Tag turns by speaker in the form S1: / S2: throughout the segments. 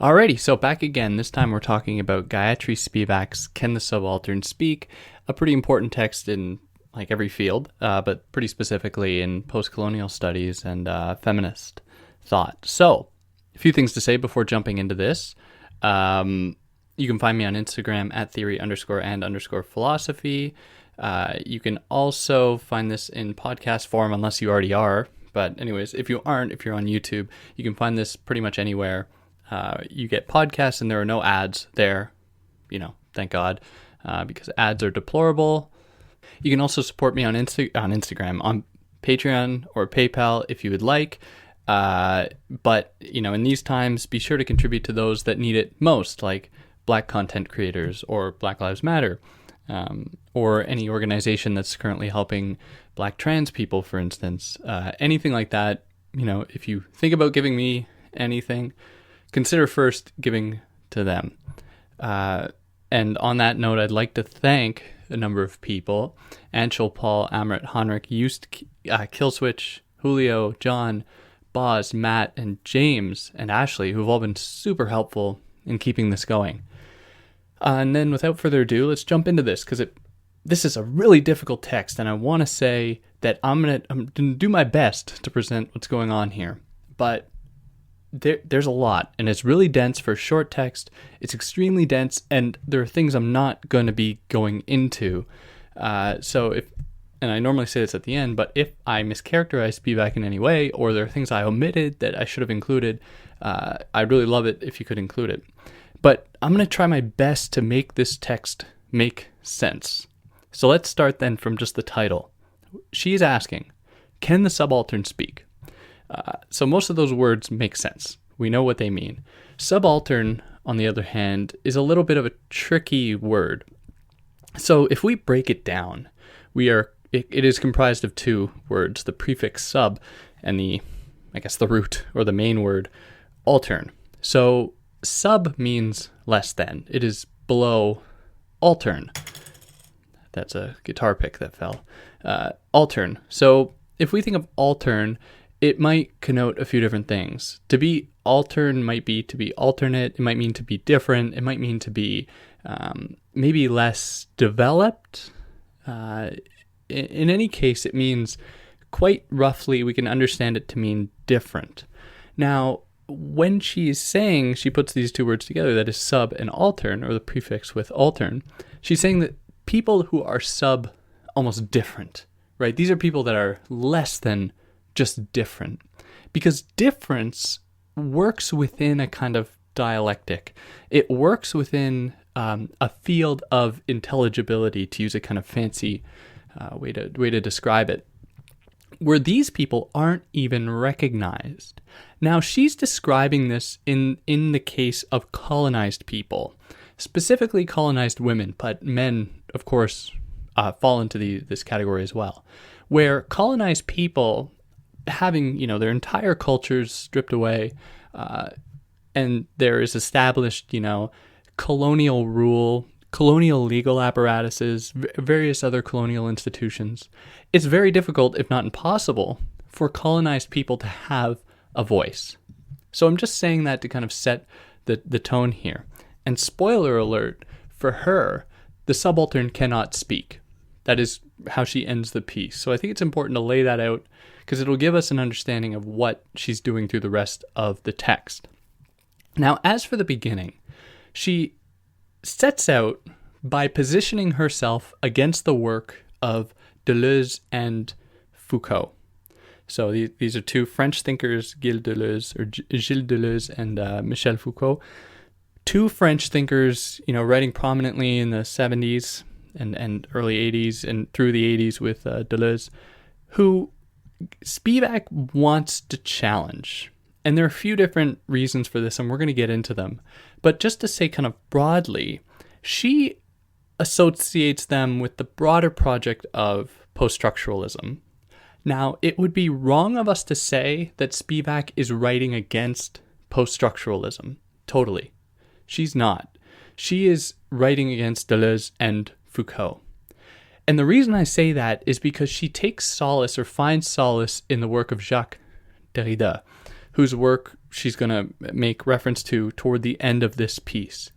S1: Alrighty, so back again. This time we're talking about Gayatri Spivak's Can the Subaltern Speak? A pretty important text in like every field, but pretty specifically in post-colonial studies and feminist thought. So, a few things to say before jumping into this. You can find me on Instagram at theory_and_philosophy. You can also find this in podcast form unless you already are. But anyways, if you're on YouTube, you can find this pretty much anywhere. You get podcasts and there are no ads there, thank God, because ads are deplorable. You can also support me on Instagram, on Patreon or PayPal if you would like. But, in these times, be sure to contribute to those that need it most, like Black content creators or Black Lives Matter, or any organization that's currently helping Black trans people, for instance. Anything like that, if you think about giving me anything, consider first giving to them. And on that note, I'd like to thank a number of people: Anshul, Paul, Amrit, Honrick, Killswitch, Julio, John, Boz, Matt, and James, and Ashley, who've all been super helpful in keeping this going. And then without further ado, let's jump into this, because this is a really difficult text, and I want to say that I'm gonna do my best to present what's going on here. But there's a lot, and it's really dense for short text. It's extremely dense, and there are things I'm not going to be going into. And I normally say this at the end, but if I mischaracterize Spivak in any way, or there are things I omitted that I should have included, I'd really love it if you could include it. But I'm going to try my best to make this text make sense. So let's start then from just the title. She's asking, can the subaltern speak? So most of those words make sense. We know what they mean. Subaltern, on the other hand, is a little bit of a tricky word. So if we break it down, it is comprised of two words, the prefix sub and the root or the main word, altern. So sub means less than. It is below altern. That's a guitar pick that fell. Altern. So if we think of altern, it might connote a few different things. To be altern might be to be alternate. It might mean to be different. It might mean to be maybe less developed. In any case, it means quite roughly, we can understand it to mean different. Now, when she's saying, she puts these two words together, that is sub and altern, or the prefix with altern, she's saying that people who are sub almost different, right? These are people that are less than just different, because difference works within a kind of dialectic. It works within a field of intelligibility, to use a kind of fancy way to describe it, where these people aren't even recognized. Now, she's describing this in the case of colonized people, specifically colonized women, but men, of course, fall into this category as well, where colonized people, having their entire cultures stripped away, and there is established colonial rule, colonial legal apparatuses, various other colonial institutions, it's very difficult, if not impossible, for colonized people to have a voice. So I'm just saying that to kind of set the tone here. And spoiler alert, for her, the subaltern cannot speak. That is how she ends the piece. So I think it's important to lay that out, because it'll give us an understanding of what she's doing through the rest of the text. Now, as for the beginning, she sets out by positioning herself against the work of Deleuze and Foucault. So these are two French thinkers, Gilles Deleuze and Michel Foucault. Two French thinkers, writing prominently in the 70s and early 80s and through the 80s with Deleuze, who Spivak wants to challenge. And there are a few different reasons for this, and we're going to get into them. But just to say kind of broadly, she associates them with the broader project of post-structuralism. Now, it would be wrong of us to say that Spivak is writing against post-structuralism. Totally. She's not. She is writing against Deleuze and Foucault. And the reason I say that is because she takes solace or finds solace in the work of Jacques Derrida, whose work she's going to make reference to toward the end of this piece.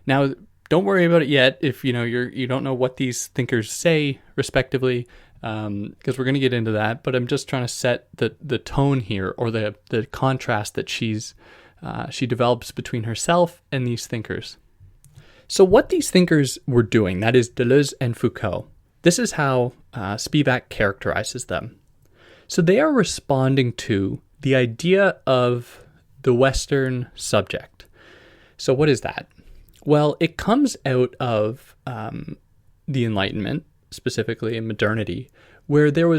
S1: Now, don't worry about it yet if you don't know what these thinkers say respectively, because we're going to get into that. But I'm just trying to set the tone here, or the contrast that she develops between herself and these thinkers. So what these thinkers were doing, that is Deleuze and Foucault, this is how Spivak characterizes them. So they are responding to the idea of the Western subject. So what is that? Well, it comes out of the Enlightenment, specifically in modernity, where there were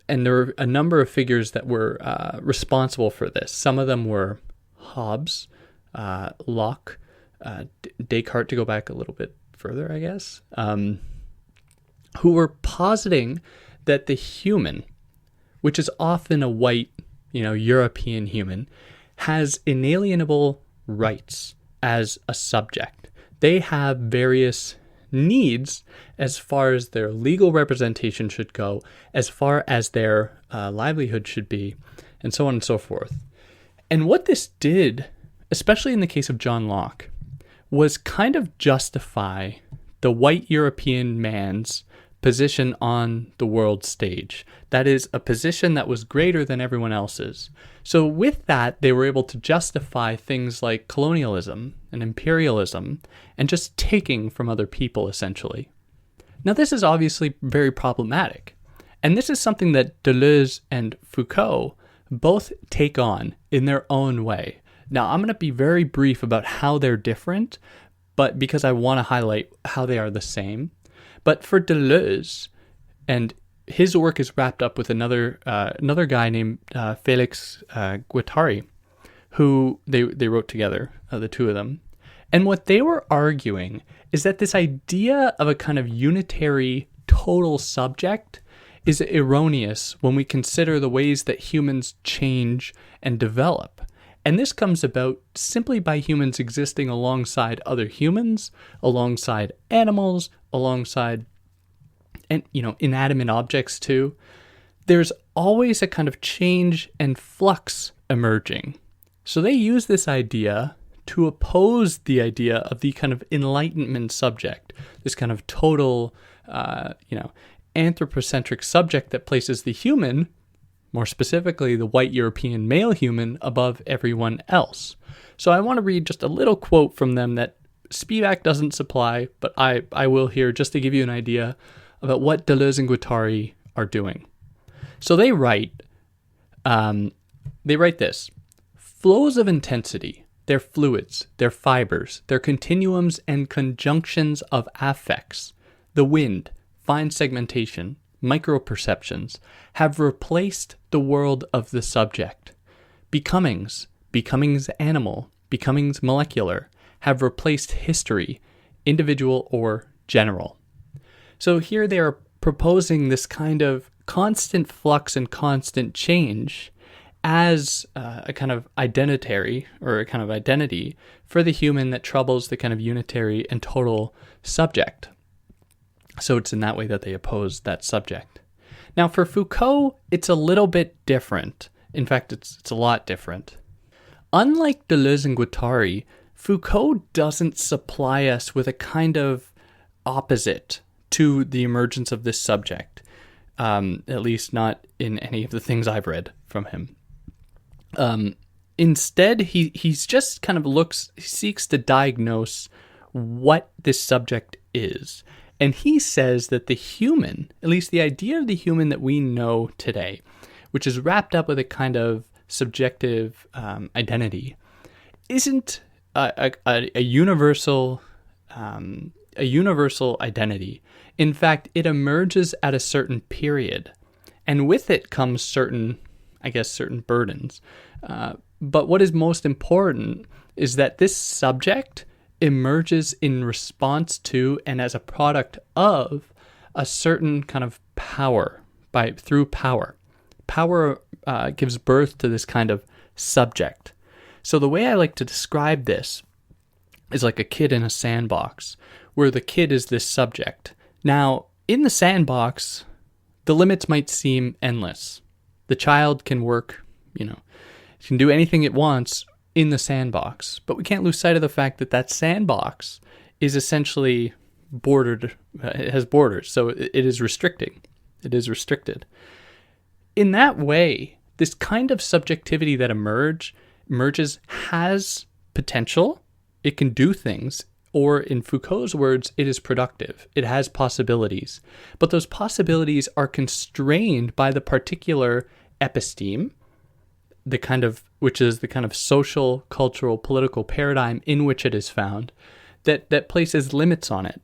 S1: a number of figures that were responsible for this. Some of them were Hobbes, Locke, Descartes, to go back a little bit further, I guess, who were positing that the human, which is often a white, European human, has inalienable rights as a subject. They have various needs as far as their legal representation should go, as far as their livelihood should be, and so on and so forth. And what this did, especially in the case of John Locke, was kind of justify the white European man's position on the world stage. That is, a position that was greater than everyone else's. So with that, they were able to justify things like colonialism and imperialism and just taking from other people, essentially. Now, this is obviously very problematic. And this is something that Deleuze and Foucault both take on in their own way. Now, I'm going to be very brief about how they're different, but because I want to highlight how they are the same. But for Deleuze, and his work is wrapped up with another guy named Felix Guattari, who they wrote together, the two of them. And what they were arguing is that this idea of a kind of unitary total subject is erroneous when we consider the ways that humans change and develop. And this comes about simply by humans existing alongside other humans, alongside animals, alongside inanimate objects too. There's always a kind of change and flux emerging. So they use this idea to oppose the idea of the kind of Enlightenment subject, this kind of total, anthropocentric subject that places the human, more specifically the white European male human, above everyone else. So I want to read just a little quote from them that Spivak doesn't supply, but I will here just to give you an idea about what Deleuze and Guattari are doing. So they write this: flows of intensity, their fluids, their fibers, their continuums and conjunctions of affects, the wind, fine segmentation, microperceptions, have replaced the world of the subject. Becomings animal, becomings molecular, have replaced history, individual or general. So here they are proposing this kind of constant flux and constant change as a kind of identitary, or a kind of identity for the human that troubles the kind of unitary and total subject. So it's in that way that they oppose that subject. Now for Foucault, it's a little bit different. In fact, it's a lot different. Unlike Deleuze and Guattari, Foucault doesn't supply us with a kind of opposite to the emergence of this subject, at least not in any of the things I've read from him. Instead, he's just kind of seeks to diagnose what this subject is. And he says that the human, at least the idea of the human that we know today, which is wrapped up with a kind of subjective identity, isn't a universal identity. In fact, it emerges at a certain period, and with it comes certain burdens. But what is most important is that this subject emerges in response to and as a product of a certain kind of power, through power. Power gives birth to this kind of subject. So the way I like to describe this is like a kid in a sandbox, where the kid is this subject. Now, in the sandbox, the limits might seem endless. The child can work, can do anything it wants in the sandbox, but we can't lose sight of the fact that that sandbox is essentially bordered, it has borders, so it is restricting. It is restricted. In that way, this kind of subjectivity that emerges has potential. It can do things, or in Foucault's words, it is productive. It has possibilities, but those possibilities are constrained by the particular episteme, which is the kind of social, cultural, political paradigm in which it is found, that places limits on it.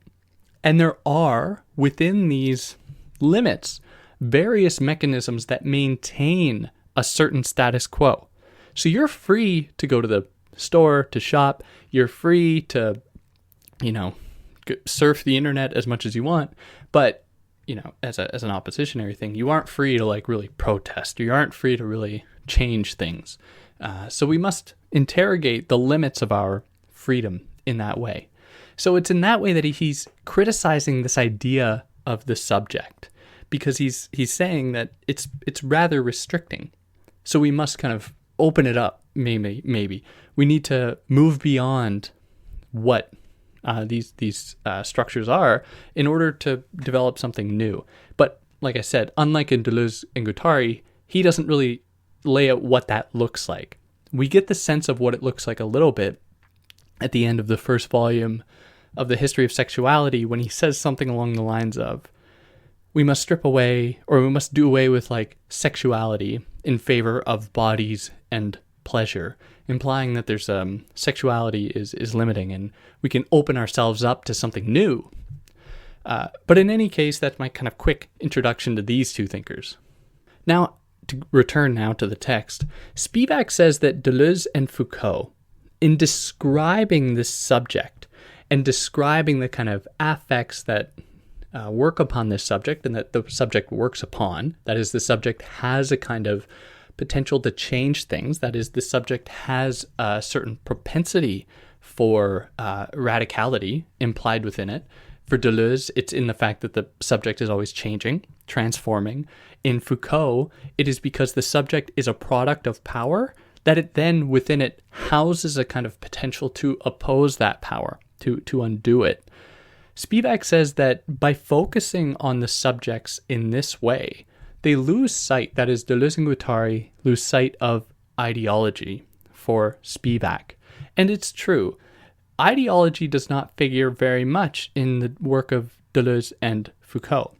S1: And there are, within these limits, various mechanisms that maintain a certain status quo. So you're free to go to the store to shop. You're free to, surf the internet as much as you want. But, as an oppositionary thing, you aren't free to really protest. You aren't free to really change things. So we must interrogate the limits of our freedom in that way. So it's in that way that he's criticizing this idea of the subject, because he's saying that it's rather restricting. So we must kind of open it up. Maybe we need to move beyond what these structures are in order to develop something new. But like I said, unlike in Deleuze and Guattari, he doesn't really lay out what that looks like. We get the sense of what it looks like a little bit at the end of the first volume of The History of Sexuality, when he says something along the lines of, we must strip away, or we must do away with sexuality in favor of bodies and pleasure, implying that there's sexuality is limiting, and we can open ourselves up to something new. But in any case, that's my kind of quick introduction to these two thinkers. Now, to return now to the text, Spivak says that Deleuze and Foucault, in describing this subject and describing the kind of affects that work upon this subject and that the subject works upon, that is, the subject has a kind of potential to change things, that is, the subject has a certain propensity for radicality implied within it. For Deleuze, it's in the fact that the subject is always changing, transforming. In Foucault, it is because the subject is a product of power, that it then within it houses a kind of potential to oppose that power, to undo it. Spivak says that by focusing on the subjects in this way, they lose sight, that is, Deleuze and Guattari lose sight of ideology for Spivak. And it's true. Ideology does not figure very much in the work of Deleuze and Foucault.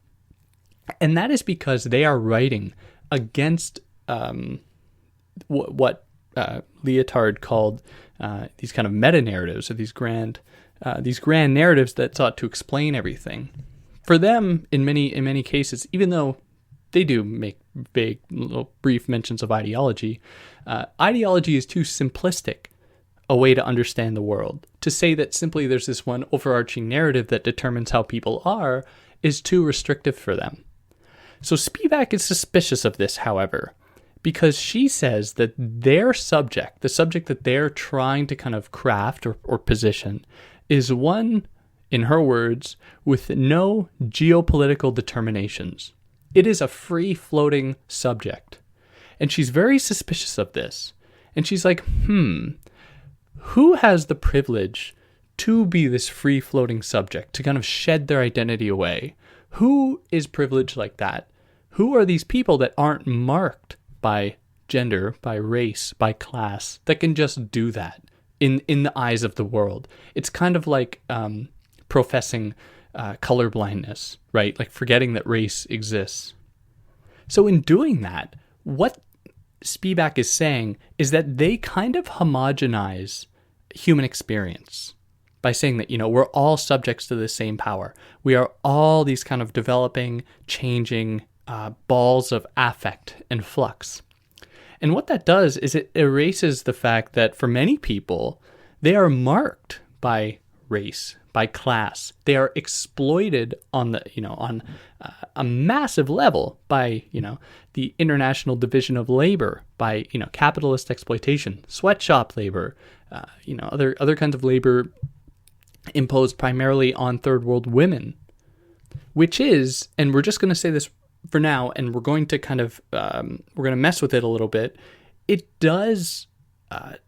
S1: And that is because they are writing against what Lyotard called these kind of meta-narratives, or these grand narratives that sought to explain everything. For them, in many cases, even though they do make vague, little brief mentions of ideology, ideology is too simplistic a way to understand the world. To say that simply there's this one overarching narrative that determines how people are is too restrictive for them. So Spivak is suspicious of this, however, because she says that their subject, the subject that they're trying to kind of craft or position, is one, in her words, with no geopolitical determinations. It is a free-floating subject. And she's very suspicious of this. And she's like, who has the privilege to be this free-floating subject, to kind of shed their identity away? Who is privileged like that? Who are these people that aren't marked by gender, by race, by class, that can just do that in the eyes of the world? It's kind of like professing colorblindness, right? Like forgetting that race exists. So in doing that, what Spivak is saying is that they kind of homogenize human experience by saying that, we're all subjects to the same power. We are all these kind of developing, changing balls of affect and flux. And what that does is it erases the fact that for many people, they are marked by race, by class. They are exploited on a massive level by, the international division of labor, by, capitalist exploitation, sweatshop labor, other kinds of labor imposed primarily on third world women, which is, and we're just going to say this for now, and we're going to we're going to mess with it a little bit. It does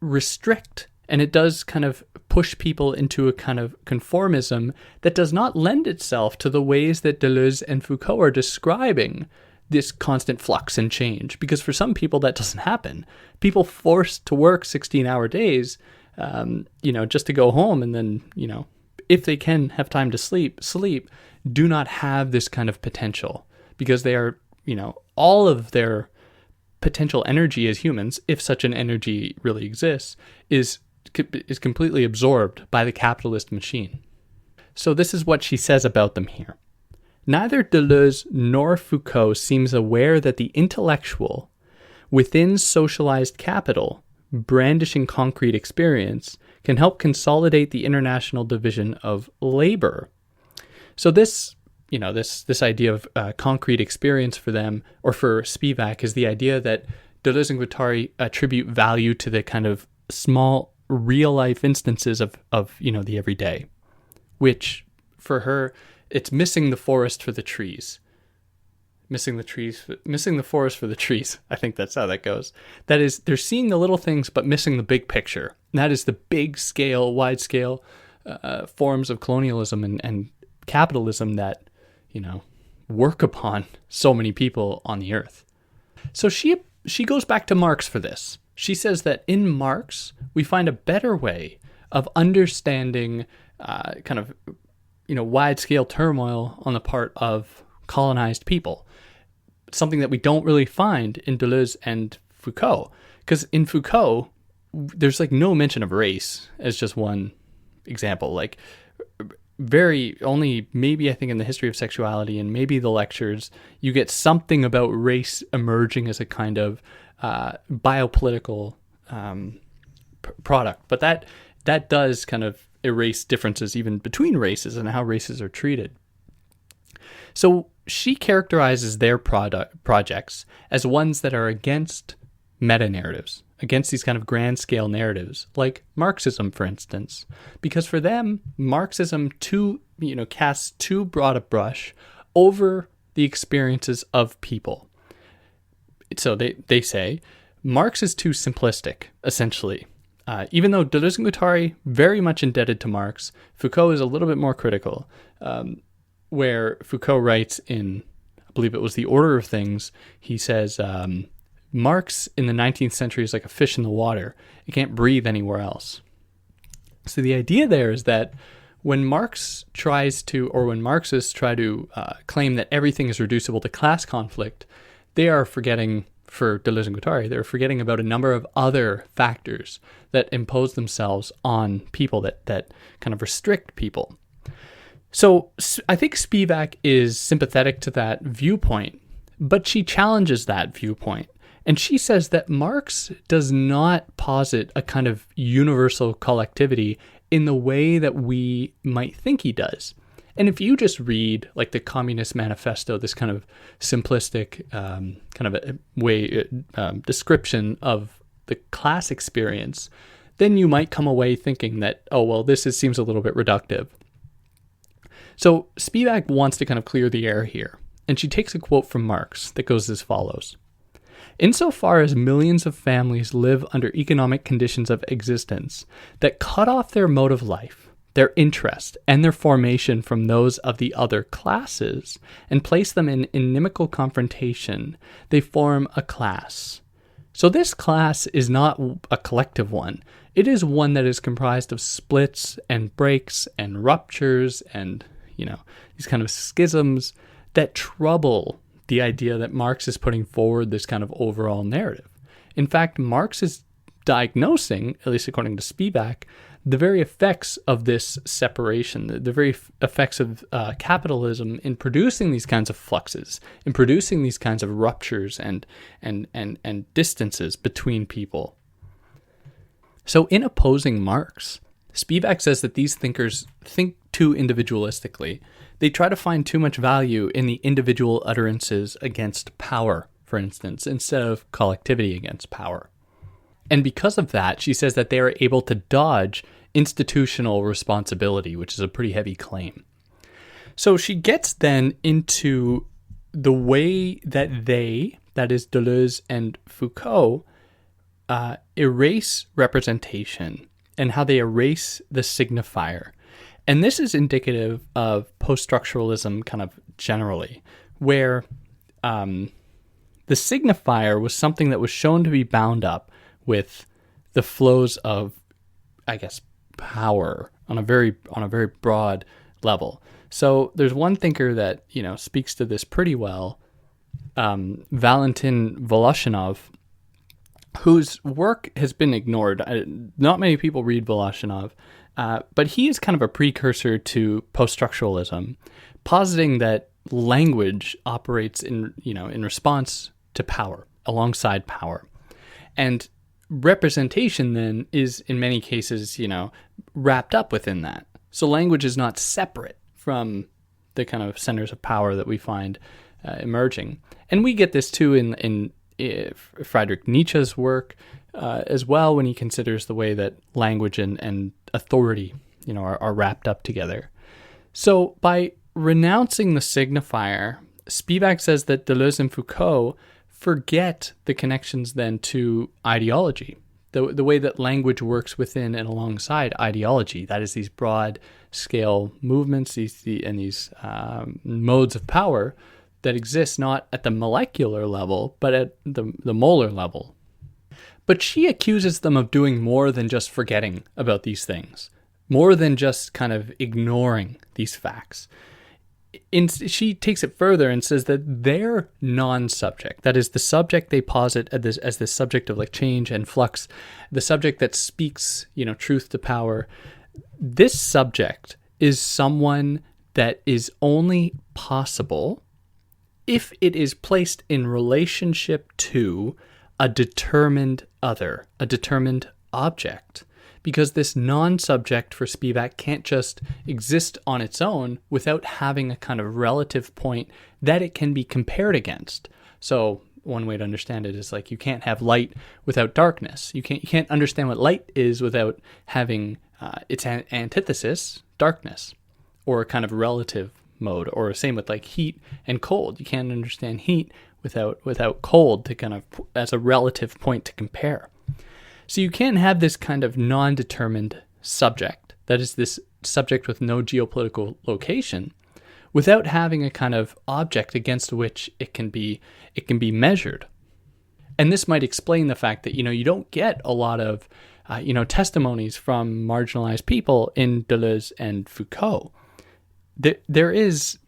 S1: restrict, and it does kind of push people into a kind of conformism that does not lend itself to the ways that Deleuze and Foucault are describing this constant flux and change. Because for some people that doesn't happen. People forced to work 16-hour days, just to go home, and then, if they can have time to sleep, do not have this kind of potential, because they are, all of their potential energy as humans, if such an energy really exists, is completely absorbed by the capitalist machine. So this is what she says about them here. Neither Deleuze nor Foucault seems aware that the intellectual, within socialized capital, brandishing concrete experience, can help consolidate the international division of labor. So this idea of concrete experience for them, or for Spivak, is the idea that Deleuze and Guattari attribute value to the kind of small real-life instances of the everyday, which for her, it's missing the forest for the trees. Missing the forest for the trees. I think that's how that goes. That is, they're seeing the little things, but missing the big picture. And that is the big scale, wide scale forms of colonialism and capitalism that, work upon so many people on the earth. So she goes back to Marx for this. She says that in Marx, we find a better way of understanding wide-scale turmoil on the part of colonized people. Something that we don't really find in Deleuze and Foucault. Because in Foucault, there's no mention of race as just one example. Only maybe I think in the history of sexuality and maybe the lectures, you get something about race emerging as a kind of biopolitical product. But that does kind of erase differences even between races and how races are treated. So she characterizes their projects as ones that are against meta-narratives, against these kind of grand-scale narratives, like Marxism, for instance. Because for them, Marxism casts too broad a brush over the experiences of people. So they say Marx is too simplistic, essentially. Even though Deleuze and Guattari very much indebted to Marx, Foucault is a little bit more critical, where Foucault writes in, I believe it was The Order of Things, he says, Marx in the 19th century is like a fish in the water. It can't breathe anywhere else. So the idea there is that when Marxists try to claim that everything is reducible to class conflict, they are forgetting, for Deleuze and Guattari, they're forgetting about a number of other factors that impose themselves on people, that kind of restrict people. So I think Spivak is sympathetic to that viewpoint, but she challenges that viewpoint. And she says that Marx does not posit a kind of universal collectivity in the way that we might think he does. And if you just read the Communist Manifesto, this kind of simplistic description of the class experience, then you might come away thinking that, this seems a little bit reductive. So Spivak wants to kind of clear the air here, and she takes a quote from Marx that goes as follows. Insofar as millions of families live under economic conditions of existence that cut off their mode of life, their interest, and their formation from those of the other classes, and place them in inimical confrontation, they form a class. So this class is not a collective one. It is one that is comprised of splits and breaks and ruptures and, these kind of schisms that trouble the idea that Marx is putting forward this kind of overall narrative. In fact, Marx is diagnosing, at least according to Spivak, the very effects of this separation, the very effects of capitalism in producing these kinds of fluxes, in producing these kinds of ruptures and distances between people. So in opposing Marx, Spivak says that these thinkers think too individualistically. They try to find too much value in the individual utterances against power, for instance, instead of collectivity against power. And because of that, she says that they are able to dodge institutional responsibility, which is a pretty heavy claim. So she gets then into the way that they, that is Deleuze and Foucault, erase representation and how they erase the signifier. And this is indicative of post-structuralism kind of generally, where the signifier was something that was shown to be bound up with the flows of, I guess, power on a very broad level. So there's one thinker that, speaks to this pretty well, Valentin Voloshinov, whose work has been ignored. Not many people read Voloshinov, but he is kind of a precursor to post-structuralism, positing that language operates in response to power, alongside power. And representation then is in many cases, wrapped up within that. So language is not separate from the kind of centers of power that we find emerging. And we get this too in Friedrich Nietzsche's work as well, when he considers the way that language and authority, are wrapped up together. So by renouncing the signifier, Spivak says that Deleuze and Foucault forget the connections then to ideology, the way that language works within and alongside ideology. That is, these broad scale movements, these modes of power that exist not at the molecular level, but at the molar level. But she accuses them of doing more than just forgetting about these things, more than just kind of ignoring these facts. She takes it further and says that their non-subject, that is the subject they posit as the subject of like change and flux, the subject that speaks, truth to power, this subject is someone that is only possible if it is placed in relationship to a determined other, a determined object. Because this non-subject for Spivak can't just exist on its own without having a kind of relative point that it can be compared against. So one way to understand it is like you can't have light without darkness. You can't understand what light is without having its antithesis, darkness, or a kind of relative mode. Or same with like heat and cold. You can't understand heat without cold to kind of as a relative point to compare. So you can't have this kind of non-determined subject, that is this subject with no geopolitical location, without having a kind of object against which it can be measured. And this might explain the fact that, you don't get a lot of, testimonies from marginalized people in Deleuze and Foucault. There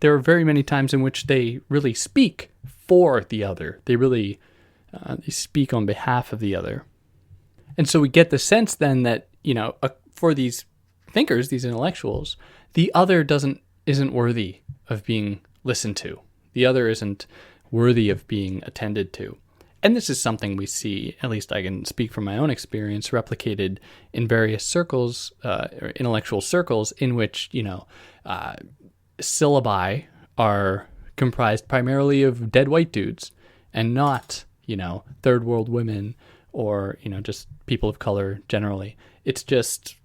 S1: are very many times in which they really speak for the other. They really they speak on behalf of the other. And so we get the sense then that, for these thinkers, these intellectuals, the other isn't worthy of being listened to. The other isn't worthy of being attended to. And this is something we see, at least I can speak from my own experience, replicated in various circles, or intellectual circles, in which, syllabi are comprised primarily of dead white dudes and not, third world women or, just people of color generally. It's just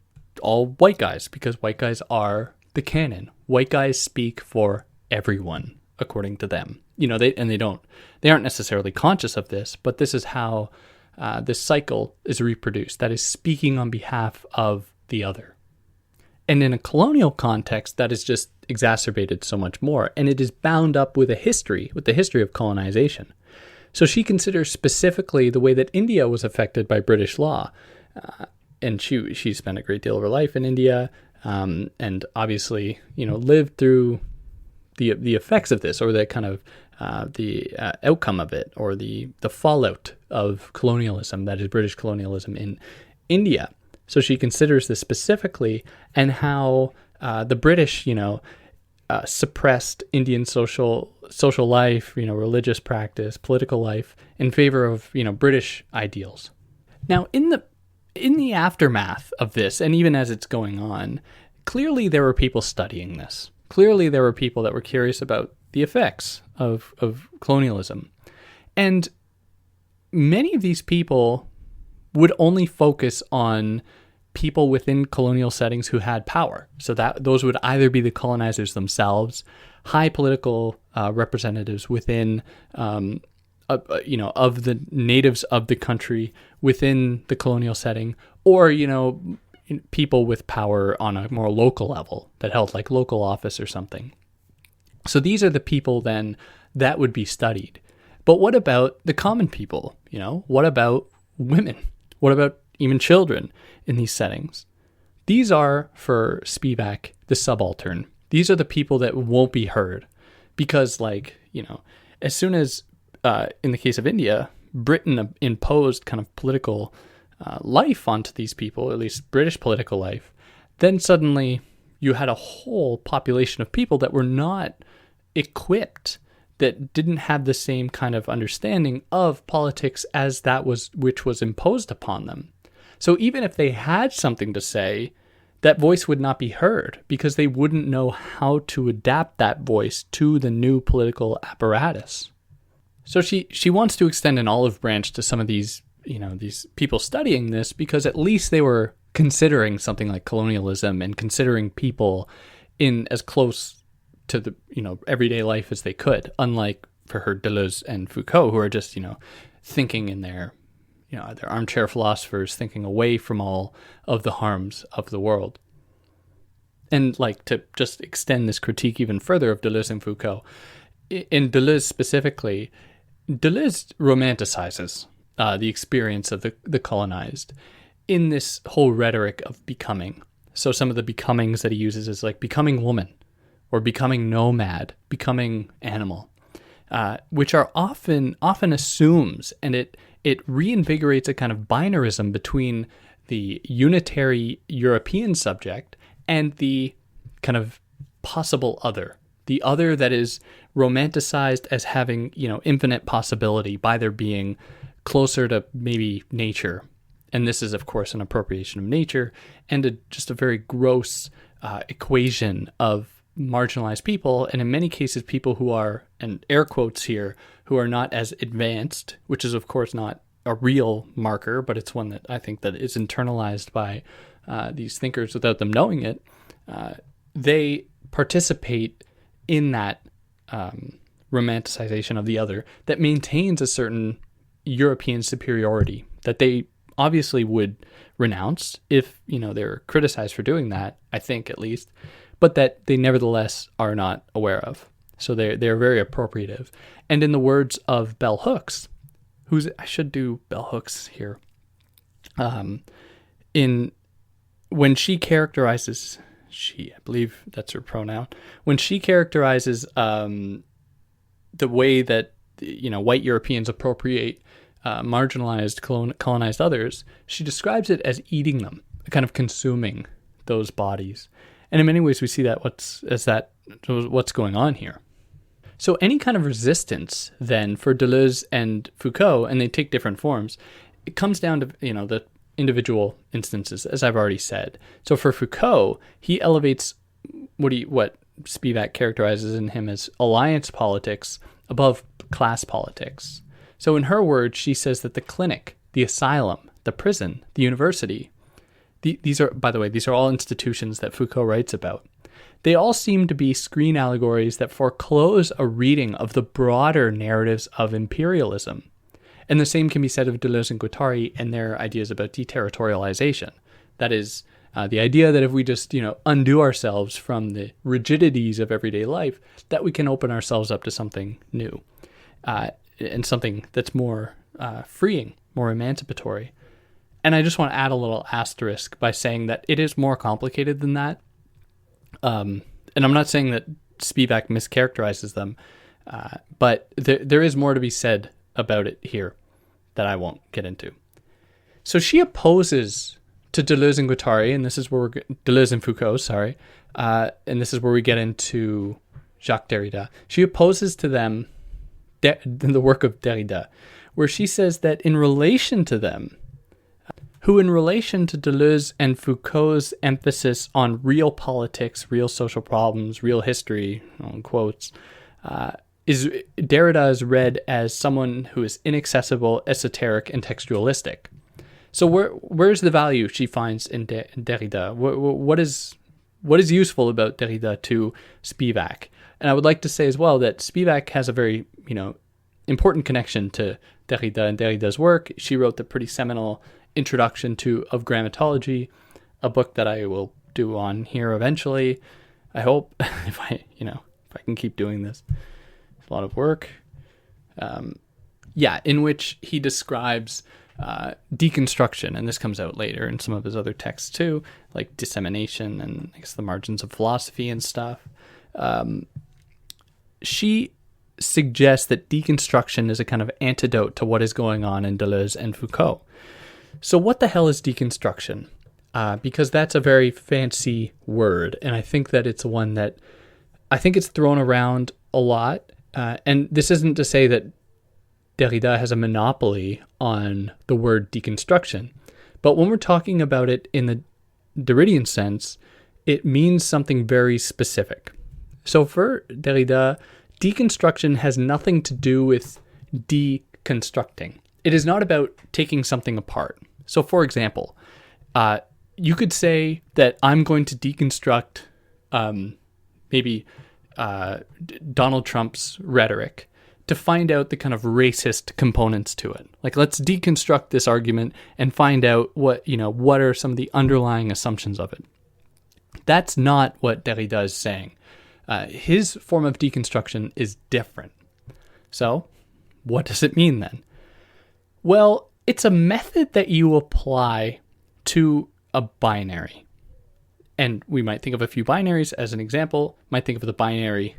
S1: all white guys, because white guys are the canon. White guys speak for everyone, according to them. They aren't necessarily conscious of this, but this is how this cycle is reproduced. That is speaking on behalf of the other. And in a colonial context, that is just exacerbated so much more. And it is bound up with the history of colonization. So she considers specifically the way that India was affected by British law. And she spent a great deal of her life in India, and obviously, lived through the effects of this, or the kind of the outcome of it, or the fallout of colonialism, that is British colonialism in India. So she considers this specifically, and how the British, suppressed Indian social life, religious practice, political life in favor of, British ideals. Now, in in the aftermath of this, and even as it's going on, clearly there were people studying this. Clearly there were people that were curious about the effects of colonialism. And many of these people would only focus on people within colonial settings who had power. So that those would either be the colonizers themselves, high political representatives within, of the natives of the country within the colonial setting, or, people with power on a more local level that held like local office or something. So these are the people then that would be studied. But what about the common people? What about women? What about even children in these settings? These are, for Spivak, the subaltern. These are the people that won't be heard because, as soon as, in the case of India, Britain imposed kind of political life onto these people, at least British political life, then suddenly you had a whole population of people that were not equipped, that didn't have the same kind of understanding of politics as which was imposed upon them. So even if they had something to say, that voice would not be heard because they wouldn't know how to adapt that voice to the new political apparatus. So she wants to extend an olive branch to some of these people studying this, because at least they were considering something like colonialism and considering people in as close to the everyday life as they could, unlike for her Deleuze and Foucault, who are just thinking in their they're armchair philosophers, thinking away from all of the harms of the world. And to just extend this critique even further of Deleuze and Foucault, in Deleuze specifically, Deleuze romanticizes the experience of the colonized in this whole rhetoric of becoming. So some of the becomings that he uses is like becoming woman, or becoming nomad, becoming animal, which are often assumes, and it reinvigorates a kind of binarism between the unitary European subject and the kind of possible other, the other that is romanticized as having, infinite possibility by their being closer to maybe nature. And this is, of course, an appropriation of nature and just a very gross equation of marginalized people, and in many cases people who are, and air quotes here, who are not as advanced, which is of course not a real marker, but it's one that I think that is internalized by these thinkers without them knowing it. They participate in that romanticization of the other that maintains a certain European superiority that they obviously would renounce if they're criticized for doing that, I think at least, but that they nevertheless are not aware of. So they're very appropriative. And in the words of Bell Hooks, I should do Bell Hooks here, when she characterizes, I believe that's her pronoun, when she characterizes the way that white Europeans appropriate marginalized colonized others, she describes it as eating them, kind of consuming those bodies. And in many ways, we see that what's going on here. So any kind of resistance then for Deleuze and Foucault, and they take different forms, it comes down to the individual instances, as I've already said. So for Foucault, he elevates what Spivak characterizes in him as alliance politics above class politics. So in her words, she says that the clinic, the asylum, the prison, the university, these are, by the way, these are all institutions that Foucault writes about. They all seem to be screen allegories that foreclose a reading of the broader narratives of imperialism. And the same can be said of Deleuze and Guattari and their ideas about deterritorialization. That is, the idea that if we just, undo ourselves from the rigidities of everyday life, that we can open ourselves up to something new, and something that's more freeing, more emancipatory. And I just want to add a little asterisk by saying that it is more complicated than that. And I'm not saying that Spivak mischaracterizes them, but there is more to be said about it here that I won't get into. So she opposes to Deleuze and Guattari, and this is where Deleuze and Foucault, and this is where we get into Jacques Derrida. She opposes to them the work of Derrida, where she says that in relation to them, who in relation to Deleuze and Foucault's emphasis on real politics, real social problems, real history, in quotes, Derrida is read as someone who is inaccessible, esoteric, and textualistic. So where's the value she finds in Derrida? What is useful about Derrida to Spivak? And I would like to say as well that Spivak has a very, important connection to Derrida and Derrida's work. She wrote the pretty seminal Introduction of Grammatology, a book that I will do on here eventually. I hope if I can keep doing this. It's a lot of work. In which he describes deconstruction, and this comes out later in some of his other texts too, like dissemination and I guess the margins of philosophy and stuff. She suggests that deconstruction is a kind of antidote to what is going on in Deleuze and Foucault. So what the hell is deconstruction? Because that's a very fancy word, and I think that it's one that I think it's thrown around a lot. And this isn't to say that Derrida has a monopoly on the word deconstruction, but when we're talking about it in the Derridian sense, it means something very specific. So for Derrida, deconstruction has nothing to do with deconstructing. It is not about taking something apart. So for example, you could say that I'm going to deconstruct Donald Trump's rhetoric to find out the kind of racist components to it. Like, let's deconstruct this argument and find out what are some of the underlying assumptions of it. That's not what Derrida is saying. His form of deconstruction is different. So, what does it mean then? Well, it's a method that you apply to a binary. And we might think of a few binaries as an example. Might think of the binary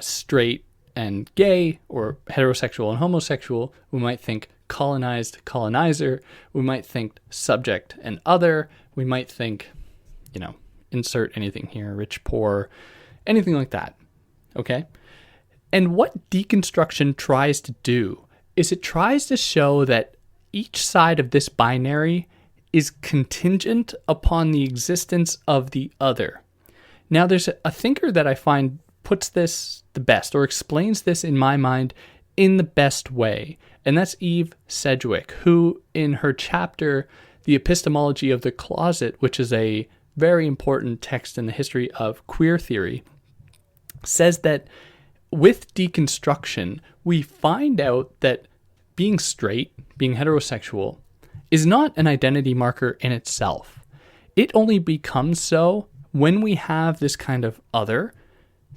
S1: straight and gay, or heterosexual and homosexual. We might think colonized, colonizer. We might think subject and other. We might think, insert anything here, rich, poor, anything like that. Okay? And what deconstruction tries to do is it tries to show that each side of this binary is contingent upon the existence of the other. Now, there's a thinker that I find puts this the best, or explains this in my mind in the best way, and that's Eve Sedgwick, who in her chapter, The Epistemology of the Closet, which is a very important text in the history of queer theory, says that with deconstruction, we find out that being straight, being heterosexual, is not an identity marker in itself. It only becomes so when we have this kind of other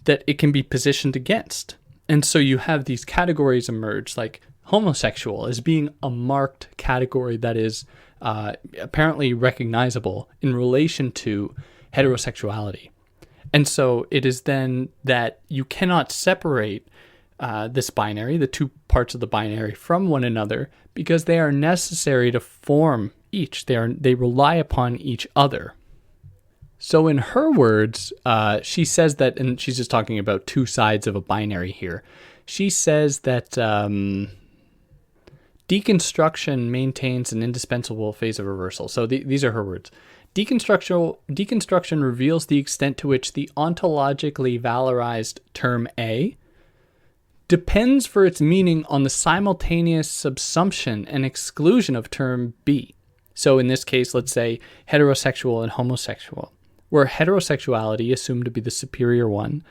S1: that it can be positioned against. And so you have these categories emerge, like homosexual as being a marked category that is apparently recognizable in relation to heterosexuality. And so it is then that you cannot separate this binary, the two parts of the binary, from one another, because they are necessary to form each. They rely upon each other. So in her words, she says that, and she's just talking about two sides of a binary here. She says that deconstruction maintains an indispensable phase of reversal. So these are her words. Deconstruction reveals the extent to which the ontologically valorized term A depends for its meaning on the simultaneous subsumption and exclusion of term B. So in this case, let's say heterosexual and homosexual, where heterosexuality, assumed to be the superior one,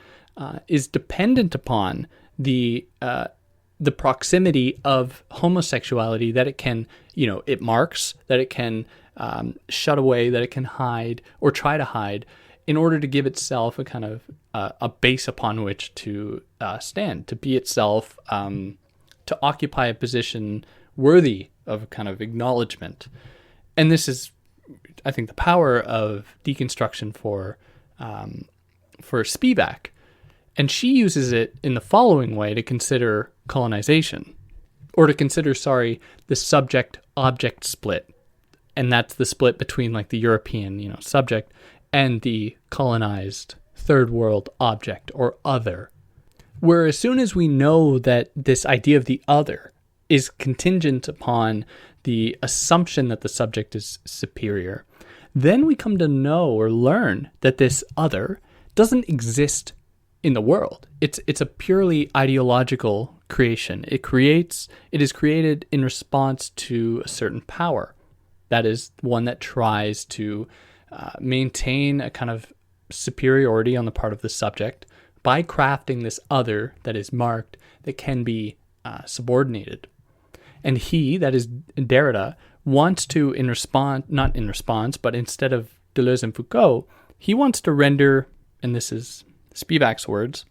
S1: is dependent upon the proximity of homosexuality that it can, it marks, that it can shut away, that it can hide or try to hide, in order to give itself a kind of a base upon which to stand, to be itself, to occupy a position worthy of kind of acknowledgement. And this is, I think, the power of deconstruction for Spivak. And she uses it in the following way to consider colonization, or to consider, the subject-object split. And that's the split between like the European, subject and the colonized third world object or other. Where as soon as we know that this idea of the other is contingent upon the assumption that the subject is superior. Then we come to know or learn that this other doesn't exist in the world. It's a purely ideological creation. It is created in response to a certain power. That is one that tries to maintain a kind of superiority on the part of the subject by crafting this other that is marked, that can be subordinated. And he, that is Derrida, wants to, not in response, but instead of Deleuze and Foucault, he wants to render, and this is Spivak's words,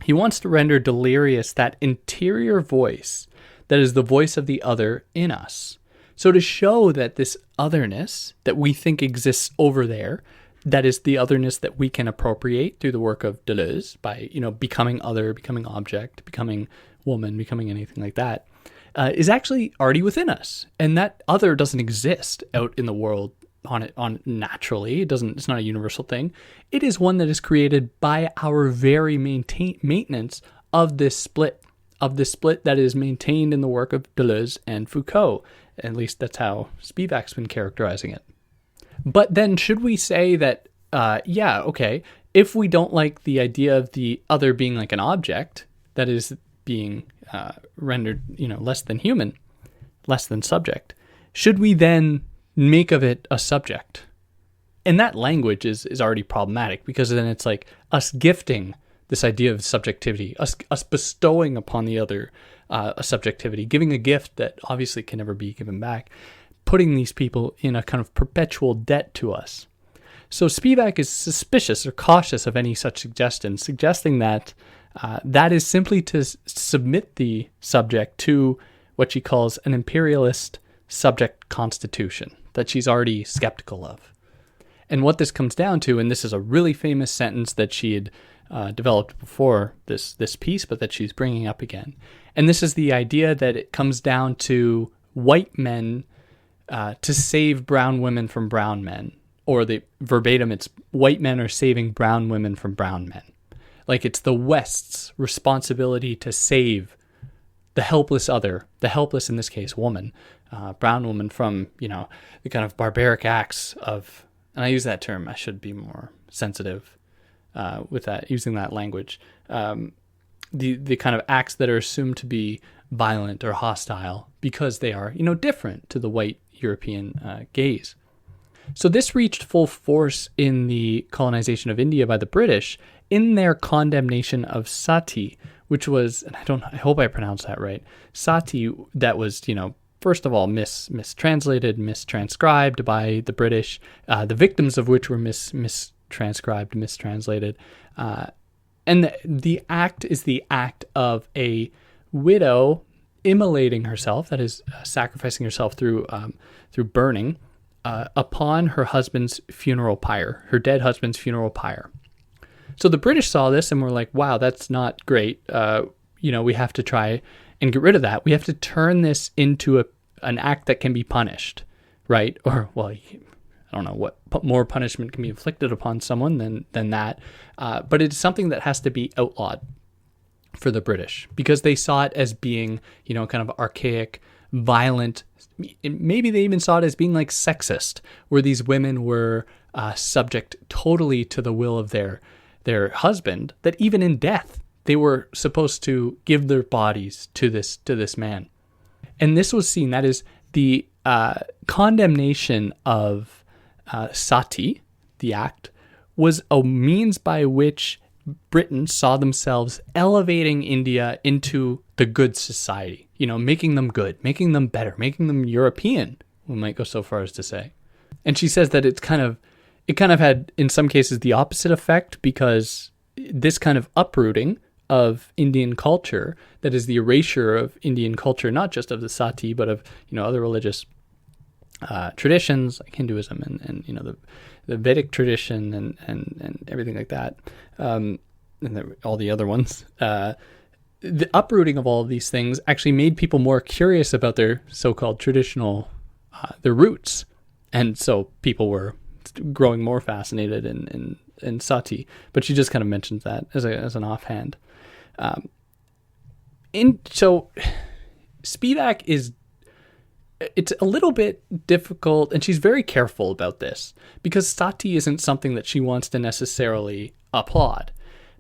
S1: he wants to render delirious that interior voice that is the voice of the other in us. So to show that this otherness that we think exists over there, that is the otherness that we can appropriate through the work of Deleuze by, becoming other, becoming object, becoming woman, becoming anything like that, is actually already within us. And that other doesn't exist out in the world on naturally. It's not a universal thing. It is one that is created by our very maintenance of this split that is maintained in the work of Deleuze and Foucault. At least that's how Spivak's been characterizing it. But then should we say that, if we don't like the idea of the other being like an object that is being rendered, less than human, less than subject, should we then make of it a subject? And that language is already problematic, because then it's like us gifting this idea of subjectivity, us bestowing upon the other a subjectivity, giving a gift that obviously can never be given back, putting these people in a kind of perpetual debt to us. So Spivak is suspicious or cautious of any such suggestion, suggesting that that is simply to submit the subject to what she calls an imperialist subject constitution that she's already skeptical of. And what this comes down to, and this is a really famous sentence that she had developed before this piece, but that she's bringing up again. And this is the idea that it comes down to white men to save brown women from brown men. Or the verbatim, it's white men are saving brown women from brown men. Like it's the West's responsibility to save the helpless other, the helpless, in this case, woman, brown woman, from, the kind of barbaric acts of, and I use that term, I should be more sensitive with that, using that language, the kind of acts that are assumed to be violent or hostile because they are, different to the white European gaze. So this reached full force in the colonization of India by the British in their condemnation of sati, which was, and I hope I pronounced that right, sati, that was, first of all, mistranscribed by the British, the victims of which were mistranslated. And the act is the act of a widow immolating herself, that is, sacrificing herself through burning, upon her husband's funeral pyre, her dead husband's funeral pyre. So the British saw this and were like, wow, that's not great. We have to try and get rid of that. We have to turn this into an act that can be punished, right? Or, well, I don't know what more punishment can be inflicted upon someone than that. But it's something that has to be outlawed for the British, because they saw it as being, kind of archaic, violent. Maybe they even saw it as being like sexist, where these women were subject totally to the will of their husband, that even in death, they were supposed to give their bodies to this man. And this was seen, that is the condemnation of sati, the act, was a means by which Britain saw themselves elevating India into the good society, making them good, making them better, making them European, we might go so far as to say. And she says that it kind of had, in some cases, the opposite effect, because this kind of uprooting of Indian culture, that is the erasure of Indian culture, not just of the sati, but of, other religious traditions like Hinduism and the Vedic tradition and everything like that, and all the other ones. The uprooting of all of these things actually made people more curious about their so-called traditional, their roots. And so people were growing more fascinated in sati. But she just kind of mentions that as an offhand. So Spivak is it's a little bit difficult, and she's very careful about this, because sati isn't something that she wants to necessarily applaud.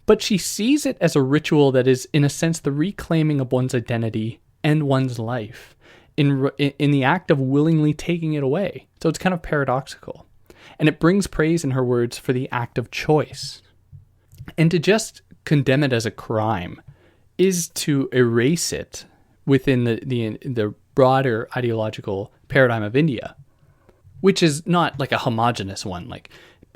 S1: But she sees it as a ritual that is, in a sense, the reclaiming of one's identity and one's life in the act of willingly taking it away. So it's kind of paradoxical. And it brings praise, in her words, for the act of choice. And to just condemn it as a crime is to erase it within the broader ideological paradigm of India, which is not like a homogenous one. Like,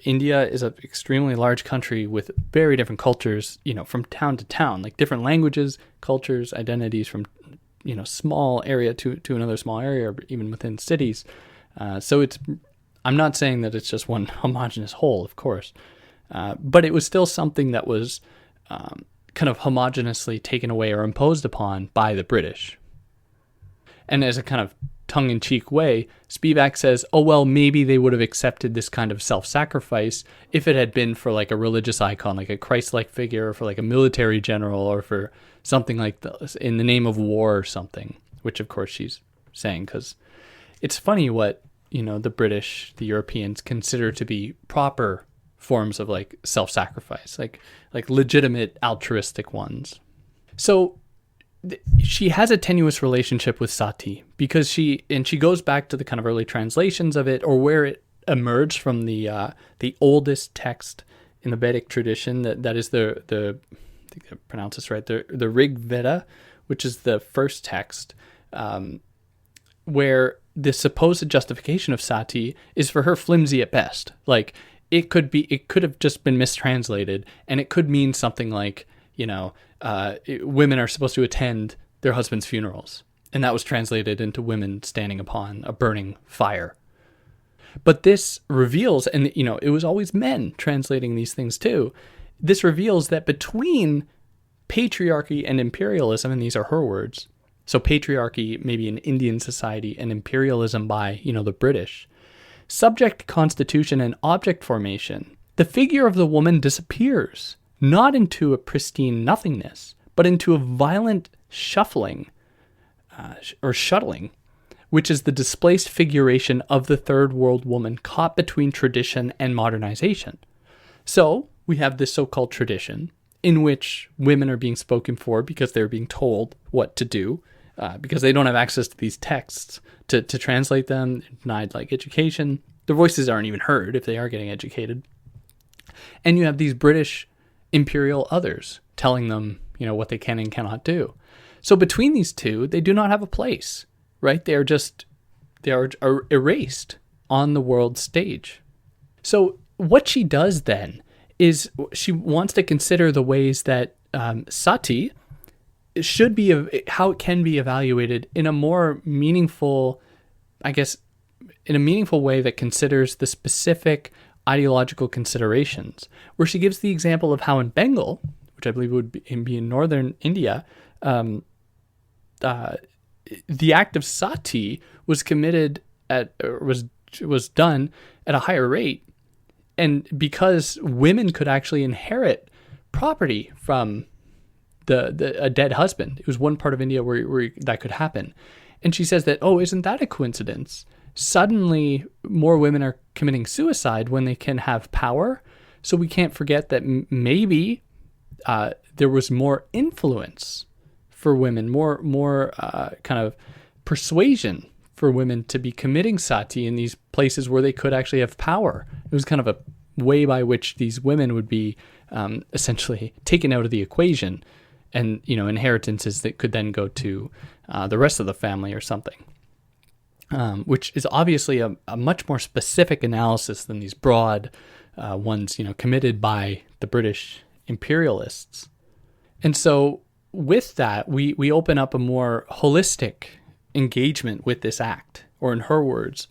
S1: India is an extremely large country with very different cultures, from town to town, like different languages, cultures, identities from, small area to another small area, or even within cities. So I'm not saying that it's just one homogenous whole, of course, but it was still something that was kind of homogenously taken away or imposed upon by the British. And as a kind of tongue-in-cheek way, Spivak says, oh, well, maybe they would have accepted this kind of self-sacrifice if it had been for like a religious icon, like a Christ-like figure, or for like a military general, or for something like this, in the name of war or something, which of course she's saying, because it's funny what, the British, the Europeans consider to be proper forms of like self-sacrifice, like legitimate altruistic ones. So she has a tenuous relationship with sati, because she goes back to the kind of early translations of it, or where it emerged from the oldest text in the Vedic tradition, that is the I think I pronounce this right, the Rig Veda, which is the first text, where the supposed justification of sati is for her flimsy at best. Like, it could have just been mistranslated, and it could mean something like, women are supposed to attend their husband's funerals. And that was translated into women standing upon a burning fire. But this reveals, and it was always men translating these things too. This reveals that between patriarchy and imperialism, and these are her words, so patriarchy maybe in Indian society, and imperialism by, the British, subject constitution and object formation, the figure of the woman disappears, not into a pristine nothingness, but into a violent shuffling or shuttling, which is the displaced figuration of the third world woman caught between tradition and modernization. So we have this so-called tradition in which women are being spoken for because they're being told what to do, because they don't have access to these texts to translate them, denied like education. Their voices aren't even heard if they are getting educated. And you have these British imperial others telling them, what they can and cannot do. So between these two, they do not have a place, right? They are erased on the world stage. So what she does then is she wants to consider the ways that sati should be, how it can be evaluated in a more meaningful, in a meaningful way that considers the specific ideological considerations, where she gives the example of how in Bengal, which I believe would be in northern India, the act of sati was committed was done at a higher rate, and because women could actually inherit property from a dead husband, it was one part of India where that could happen. And she says that, isn't that a coincidence? Suddenly, more women are committing suicide when they can have power. So we can't forget that maybe there was more influence for women, more kind of persuasion for women to be committing sati in these places where they could actually have power. It was kind of a way by which these women would be essentially taken out of the equation, and inheritances that could then go to the rest of the family or something. Which is obviously a much more specific analysis than these broad ones, committed by the British imperialists. And so with that, we open up a more holistic engagement with this act, or in her words,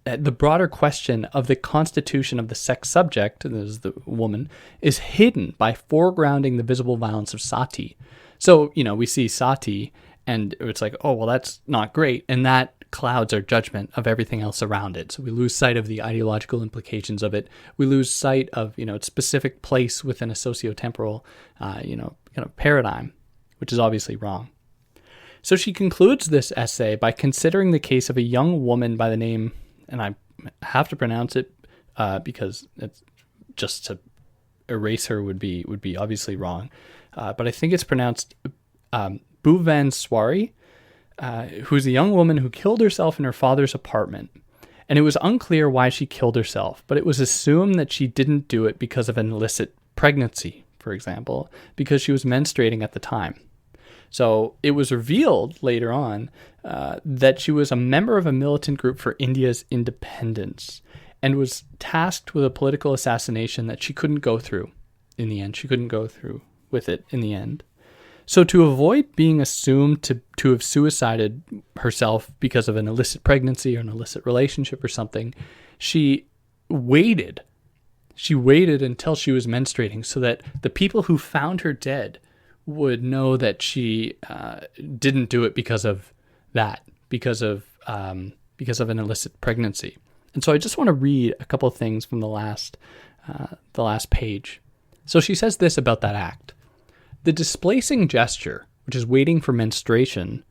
S1: the broader question of the constitution of the sex subject, this is the woman, is hidden by foregrounding the visible violence of sati. So, we see sati, and it's like, oh, well, that's not great. And that clouds our judgment of everything else around it. So we lose sight of the ideological implications of it. We lose sight of, its specific place within a socio-temporal, kind of paradigm, which is obviously wrong. So she concludes this essay by considering the case of a young woman by the name, and I have to pronounce it because it's just to erase her would be obviously wrong, but I think it's pronounced Bhuvaneswari, who's a young woman who killed herself in her father's apartment. And it was unclear why she killed herself, but it was assumed that she didn't do it because of an illicit pregnancy, for example, because she was menstruating at the time. So it was revealed later on that she was a member of a militant group for India's independence and was tasked with a political assassination that she couldn't go through in the end. She couldn't go through with it in the end. So to avoid being assumed to have suicided herself because of an illicit pregnancy or an illicit relationship or something, she waited. She waited until she was menstruating so that the people who found her dead would know that she didn't do it because of that, because of an illicit pregnancy. And so I just want to read a couple of things from the last page. So she says this about that act. The displacing gesture, which is waiting for menstruation,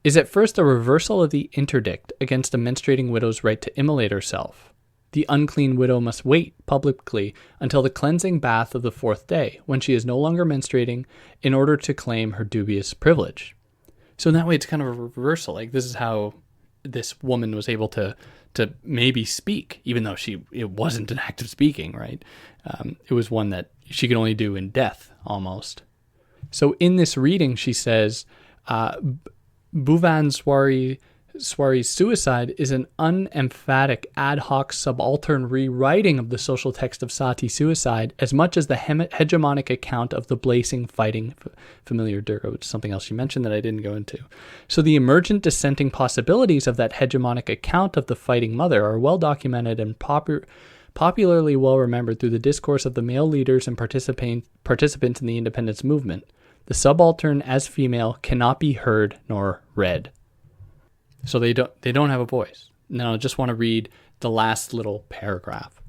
S1: is at first a reversal of the interdict against a menstruating widow's right to immolate herself. The unclean widow must wait publicly until the cleansing bath of the fourth day, when she is no longer menstruating, in order to claim her dubious privilege. So in that way, it's kind of a reversal. Like, this is how this woman was able to maybe speak, even though it wasn't an act of speaking, right? It was one that she could only do in death, almost. So in this reading, she says, Bhuvaneswari's suicide is an unemphatic ad hoc subaltern rewriting of the social text of Sati suicide as much as the hegemonic account of the blazing fighting familiar Durga, which is something else she mentioned that I didn't go into. So the emergent dissenting possibilities of that hegemonic account of the fighting mother are well documented and popularly well remembered through the discourse of the male leaders and participants in the independence movement. The subaltern as female cannot be heard nor read. So they don't have a voice. Now I just want to read the last little paragraph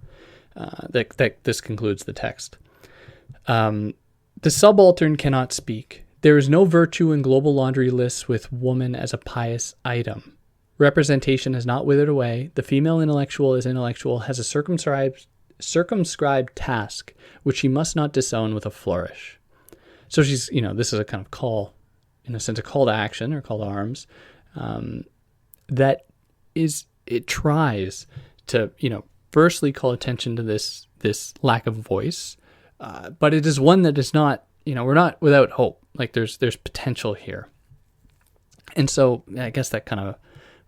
S1: that this concludes the text. The subaltern cannot speak. There is no virtue in global laundry lists with woman as a pious item. Representation has not withered away. The female intellectual has a circumscribed task, which she must not disown with a flourish. So she's, this is a kind of call, in a sense, a call to action or call to arms. It tries to, firstly call attention to this lack of voice, but it is one that is not, we're not without hope. Like there's potential here. And so I guess that kind of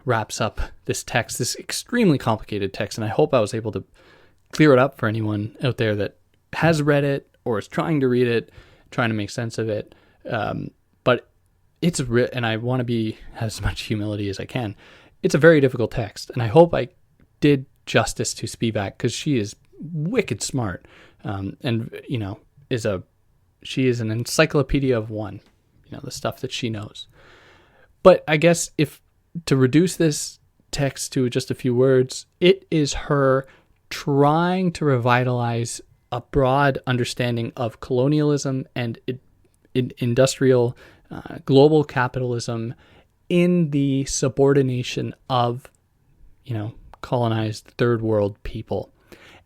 S1: wraps up this text, this extremely complicated text. And I hope I was able to clear it up for anyone out there that has read it or is trying to read it, trying to make sense of it. But it's and I want to have as much humility as I can. It's a very difficult text, and I hope I did justice to Spivak because she is wicked smart, and she is an encyclopedia of one. The stuff that she knows. But I guess if to reduce this text to just a few words, it is her trying to revitalize a broad understanding of colonialism and industrial global capitalism in the subordination of, colonized third world people.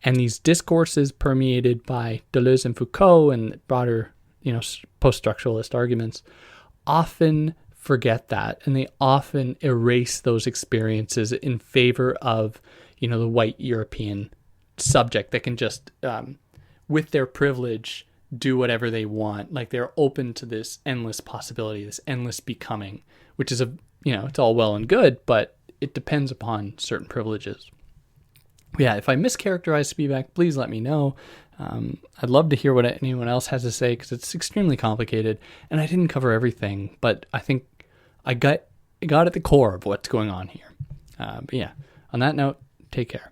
S1: And these discourses permeated by Deleuze and Foucault and broader, post-structuralist arguments often forget that, and they often erase those experiences in favor of, the white European subject that can just, with their privilege, do whatever they want. Like they're open to this endless possibility, this endless becoming, which is it's all well and good, but it depends upon certain privileges. Yeah, if I mischaracterize Spivak, please let me know. I'd love to hear what anyone else has to say because it's extremely complicated and I didn't cover everything, but I think I got at the core of what's going on here. But yeah, on that note, take care.